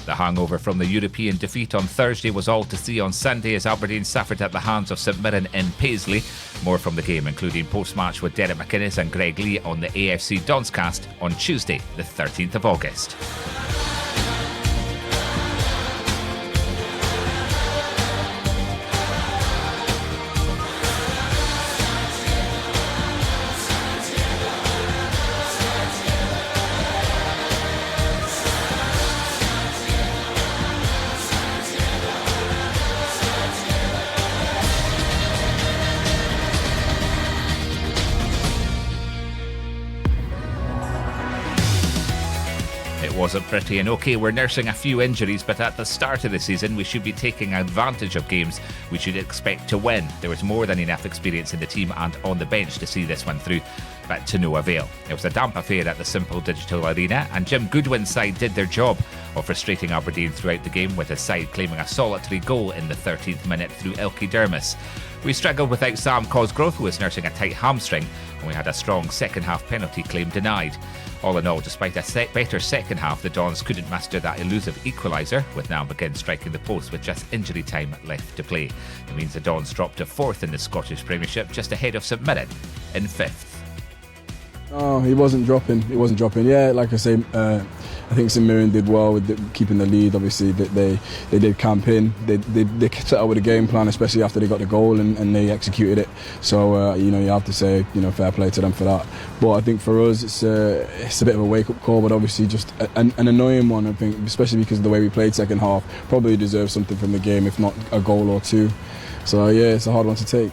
The hangover from the European defeat on Thursday was all to see on Sunday as Aberdeen suffered at the hands of St Mirren in Paisley. More from the game, including post-match with Derek McInnes and Greig Leigh on the AFC Donscast on Tuesday, the 13th of August. It wasn't pretty, and okay, we're nursing a few injuries, but at the start of the season we should be taking advantage of games we should expect to win. There was more than enough experience in the team and on the bench to see this one through, but to no avail. It was a damp affair at the Simple Digital Arena, and Jim Goodwin's side did their job of frustrating Aberdeen throughout the game, with his side claiming a solitary goal in the 13th minute through Ilkay Dermis. We struggled without Sam Cosgrove, who was nursing a tight hamstring, and we had a strong second half penalty claim denied. All in all, despite a better second half, the Dons couldn't master that elusive equaliser, with now McGinn striking the post with just injury time left to play. It means the Dons dropped to 4th in the Scottish Premiership, just ahead of St Mirren in 5th. Oh, he wasn't dropping. Yeah, like I say, I think St Mirren did well with keeping the lead. Obviously, they did camp in. They set out with a game plan, especially after they got the goal and they executed it. So you have to say, fair play to them for that. But I think for us, it's a bit of a wake-up call, but obviously just an annoying one. I think, especially because of the way we played second half, probably deserves something from the game, if not a goal or two. So yeah, it's a hard one to take.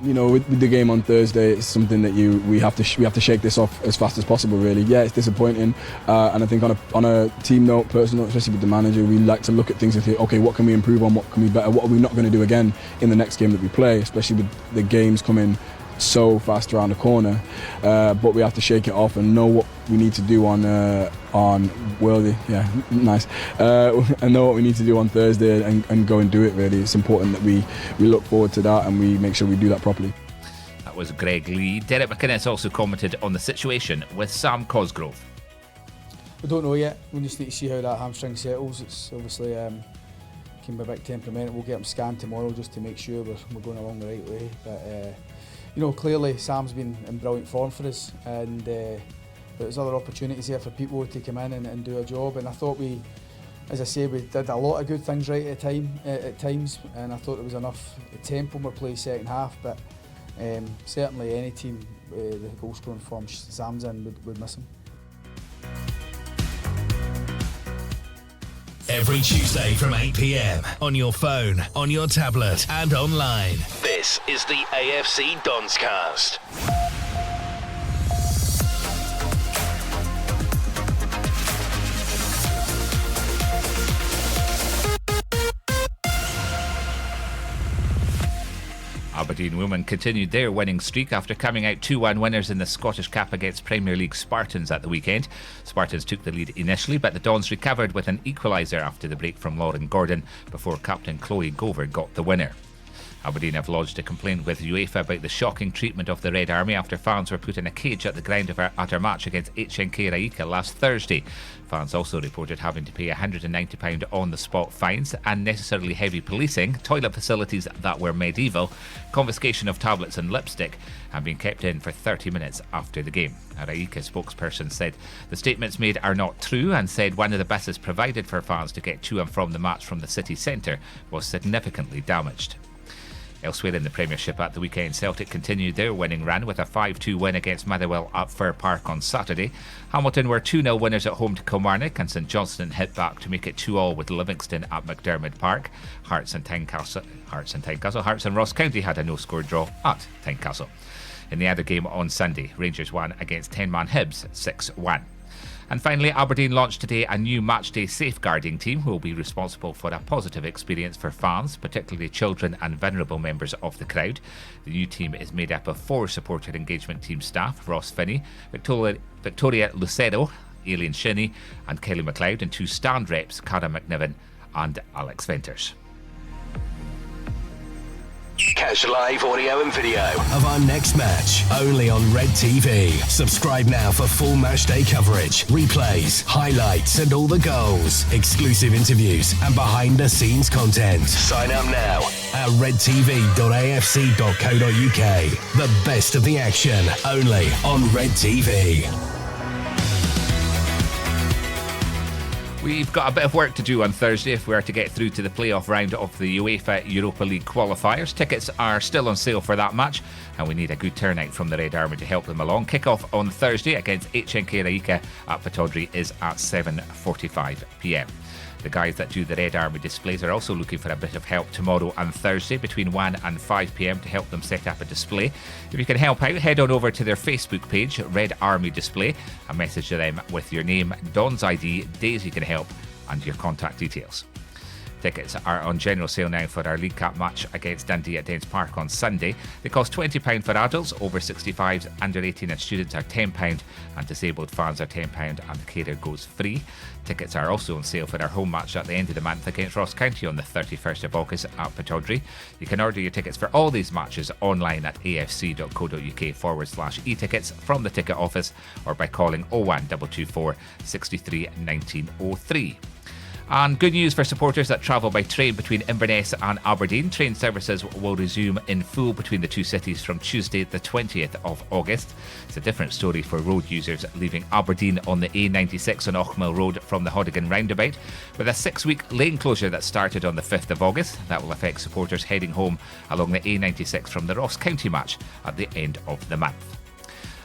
With the game on Thursday, it's something that we have to shake this off as fast as possible. Really, yeah, it's disappointing, and I think on a team note, personal, especially with the manager, we like to look at things and think, okay, what can we improve on? What can we better? What are we not going to do again in the next game that we play? Especially with the games coming so fast around the corner, but we have to shake it off and know what we need to do on Worldy. Yeah, nice. And know what we need to do on Thursday and go and do it. Really, it's important that we look forward to that and we make sure we do that properly. That was Greig Leigh. Derek McInnes also commented on the situation with Sam Cosgrove. We don't know yet. We just need to see how that hamstring settles. It's obviously can be a bit temperamental. We'll get him scanned tomorrow just to make sure we're going along the right way. But clearly Sam's been in brilliant form for us, and there's other opportunities here for people to come in and do a job. And I thought we did a lot of good things right at times, and I thought there was enough tempo in our play second half. But certainly any team the goal scoring form Sam's in would miss him. Every Tuesday from 8 p.m. on your phone, on your tablet and online. This is the AFC Donscast. Aberdeen women continued their winning streak after coming out 2-1 winners in the Scottish Cup against Premier League Spartans at the weekend. Spartans took the lead initially, but the Dons recovered with an equaliser after the break from Lauren Gordon before captain Chloe Gover got the winner. Aberdeen have lodged a complaint with UEFA about the shocking treatment of the Red Army after fans were put in a cage at the ground at our match against HNK Rijeka last Thursday. Fans also reported having to pay £190 on-the-spot fines, unnecessarily heavy policing, toilet facilities that were medieval, confiscation of tablets and lipstick, and being kept in for 30 minutes after the game. A Rijeka spokesperson said the statements made are not true, and said one of the buses provided for fans to get to and from the match from the city centre was significantly damaged. Elsewhere in the Premiership at the weekend, Celtic continued their winning run with a 5-2 win against Motherwell at Fir Park on Saturday. Hamilton were 2-0 winners at home to Kilmarnock, and St Johnstone hit back to make it 2-2 with Livingston at McDermott Park. Hearts and Ross County had a no-score draw at Tynecastle. In the other game on Sunday, Rangers won against 10-man Hibs 6-1. And finally, Aberdeen launched today a new matchday safeguarding team who will be responsible for a positive experience for fans, particularly children and vulnerable members of the crowd. The new team is made up of 4 supporter engagement team staff: Ross Finney, Victoria Lucero, Aileen Shinney and Kelly McLeod, and 2 stand reps, Cara McNiven and Alex Venters. Catch live audio and video of our next match only on Red TV. Subscribe now for full match day coverage, replays, highlights and all the goals, exclusive interviews and behind the scenes content. Sign up now at redtv.afc.co.uk. The best of the action only on Red TV. We've got a bit of work to do on Thursday if we are to get through to the playoff round of the UEFA Europa League qualifiers. Tickets are still on sale for that match, and we need a good turnout from the Red Army to help them along. Kick-off on Thursday against HNK Rijeka at Pittodrie is at 7:45pm. The guys that do the Red Army displays are also looking for a bit of help tomorrow and Thursday between 1 and 5pm to help them set up a display. If you can help out, head on over to their Facebook page, Red Army Display, and message them with your name, Don's ID, days you can help, and your contact details. Tickets are on general sale now for our League Cup match against Dundee at Dens Park on Sunday. They cost £20 for adults, over 65s, under 18 and students are £10, and disabled fans are £10 and the carer goes free. Tickets are also on sale for our home match at the end of the month against Ross County on the 31st of August at Pittodrie. You can order your tickets for all these matches online at afc.co.uk/e-tickets from the ticket office or by calling 01224 63 1903. And good news for supporters that travel by train between Inverness and Aberdeen. Train services will resume in full between the two cities from Tuesday the 20th of August. It's a different story for road users leaving Aberdeen on the A96 on Ochmill Road from the Hodigan roundabout, with a 6-week lane closure that started on the 5th of August. That will affect supporters heading home along the A96 from the Ross County match at the end of the month.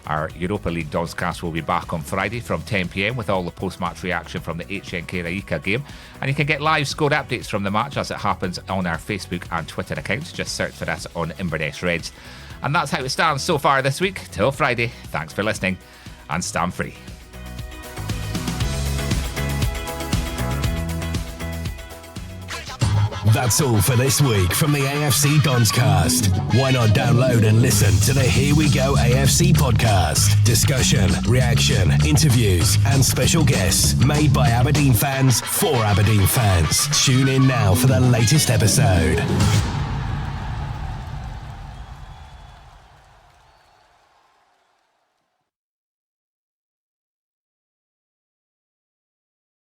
Our Europa League Donscast will be back on Friday from 10pm with all the post-match reaction from the HNK Rijeka game. And you can get live score updates from the match as it happens on our Facebook and Twitter accounts. Just search for us on Inverness Reds. And that's how it stands so far this week. Till Friday, thanks for listening and stand free. That's all for this week from the AFC Donscast. Why not download and listen to the Here We Go AFC podcast? Discussion, reaction, interviews and special guests made by Aberdeen fans for Aberdeen fans. Tune in now for the latest episode.